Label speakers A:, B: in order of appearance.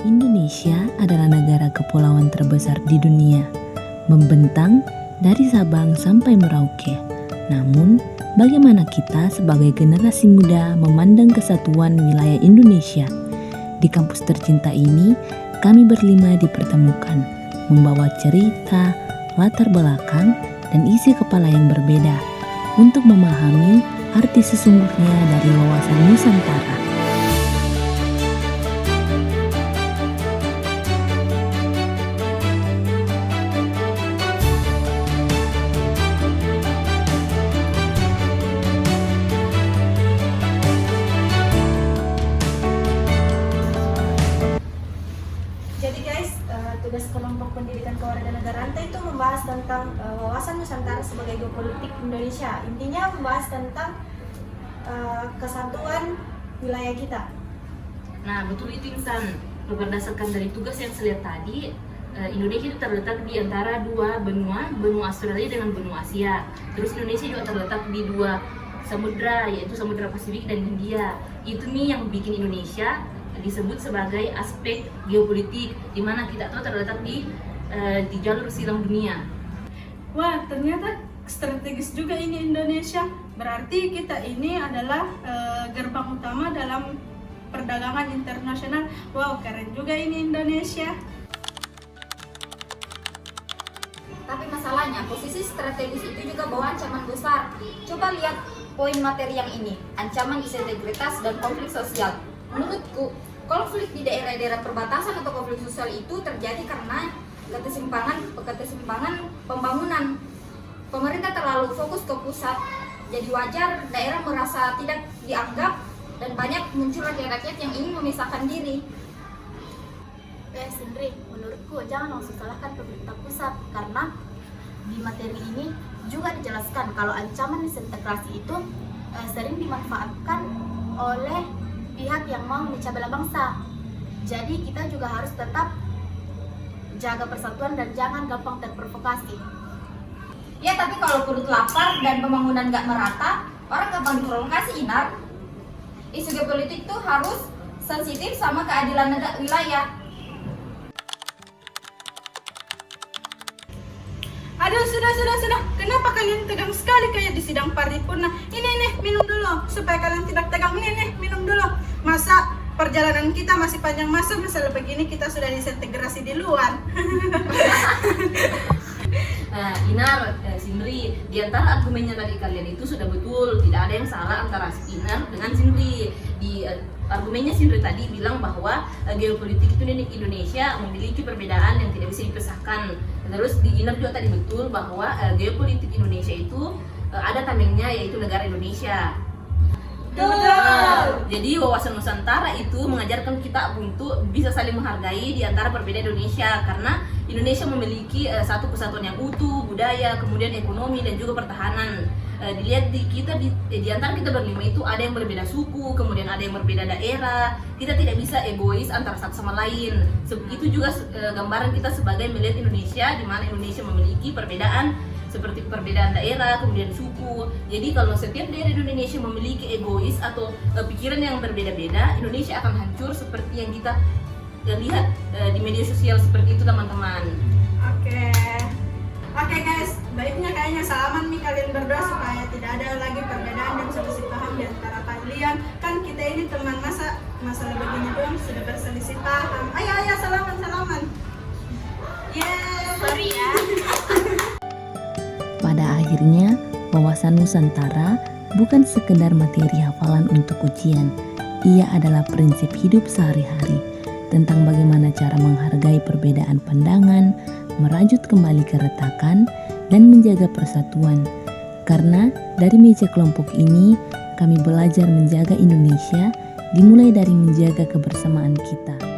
A: Indonesia adalah negara kepulauan terbesar di dunia, membentang dari Sabang sampai Merauke. Namun, bagaimana kita sebagai generasi muda memandang kesatuan wilayah Indonesia? Di kampus tercinta ini, kami berlima dipertemukan, membawa cerita, latar belakang, dan isi kepala yang berbeda untuk memahami arti sesungguhnya dari wawasan Nusantara.
B: Jadi guys, tugas kelompok pendidikan kewarganegaraan itu membahas tentang wawasan Nusantara sebagai geopolitik Indonesia. Intinya membahas tentang kesatuan wilayah kita.
C: Nah, betul itu Insan. Berdasarkan dari tugas yang saya lihat tadi, Indonesia itu terletak di antara dua benua Australia dengan benua Asia. Terus Indonesia juga terletak di dua samudra, yaitu Samudra Pasifik dan Hindia. Itu nih yang bikin Indonesia disebut sebagai aspek geopolitik, di mana kita tahu terletak di jalur silang dunia.
D: Wah, ternyata strategis juga ini Indonesia. Berarti kita ini adalah gerbang utama dalam perdagangan internasional. Wow, keren juga ini Indonesia.
E: Tapi masalahnya, posisi strategis itu juga bawa ancaman besar. Coba lihat poin materi yang ini, ancaman disintegritas dan konflik sosial. Menurutku, konflik di daerah-daerah perbatasan atau konflik sosial itu terjadi karena ketimpangan pembangunan. Pemerintah terlalu fokus ke pusat, jadi wajar daerah merasa tidak dianggap dan banyak muncul rakyat-rakyat yang ingin memisahkan diri.
F: Sindri, menurutku jangan langsung salahkan pemerintah pusat, karena di materi ini juga dijelaskan kalau ancaman disintegrasi itu sering dimanfaatkan oleh pihak yang mau memecah belah bangsa. Jadi kita juga harus tetap jaga persatuan dan jangan gampang terprovokasi.
E: Ya, tapi kalau perut lapar dan pembangunan nggak merata, orang gampang diprovokasi, Inar. Isu geopolitik tuh harus sensitif sama keadilan wilayah.
D: Aduh, sudah. Kenapa kalian tegang sekali kayak di sidang paripurna? Ini, minum dulu supaya kalian tidak tegang. Ini, minum dulu. Masa perjalanan kita masih panjang, masa begini kita sudah disintegrasi di luar.
C: Nah, Inar, Sindri, di antara argumennya tadi kalian itu sudah betul, tidak ada yang salah antara Inar dengan Sindri. Di argumennya Sindri tadi bilang bahwa geopolitik itu di Indonesia memiliki perbedaan yang tidak bisa dipisahkan. Terus di Inar juga tadi betul bahwa geopolitik Indonesia itu ada tamengnya, yaitu negara Indonesia. Jadi wawasan Nusantara itu mengajarkan kita untuk bisa saling menghargai di antara perbedaan Indonesia, karena Indonesia memiliki satu kesatuan yang utuh, budaya, kemudian ekonomi dan juga pertahanan. Dilihat di antara kita berlima itu ada yang berbeda suku, kemudian ada yang berbeda daerah. Kita tidak bisa egois antara satu sama lain. Itu juga gambaran kita sebagai melihat Indonesia, di mana Indonesia memiliki perbedaan seperti perbedaan daerah, kemudian suku. Jadi kalau setiap daerah di Indonesia memiliki egois atau pikiran yang berbeda-beda, Indonesia akan hancur seperti yang kita lihat di media sosial seperti itu, teman-teman.
D: Oke guys, baiknya kayaknya salaman nih kalian berdua supaya tidak ada lagi perbedaan dan selisih paham di antara kalian. Kan kita ini teman, masalah begini doang sudah berselisih paham. Ayo salaman.
F: Sorry ya.
A: Pada akhirnya, wawasan Nusantara bukan sekedar materi hafalan untuk ujian. Ia adalah prinsip hidup sehari-hari tentang bagaimana cara menghargai perbedaan pandangan, merajut kembali keretakan, dan menjaga persatuan. Karena dari meja kelompok ini, kami belajar menjaga Indonesia, dimulai dari menjaga kebersamaan kita.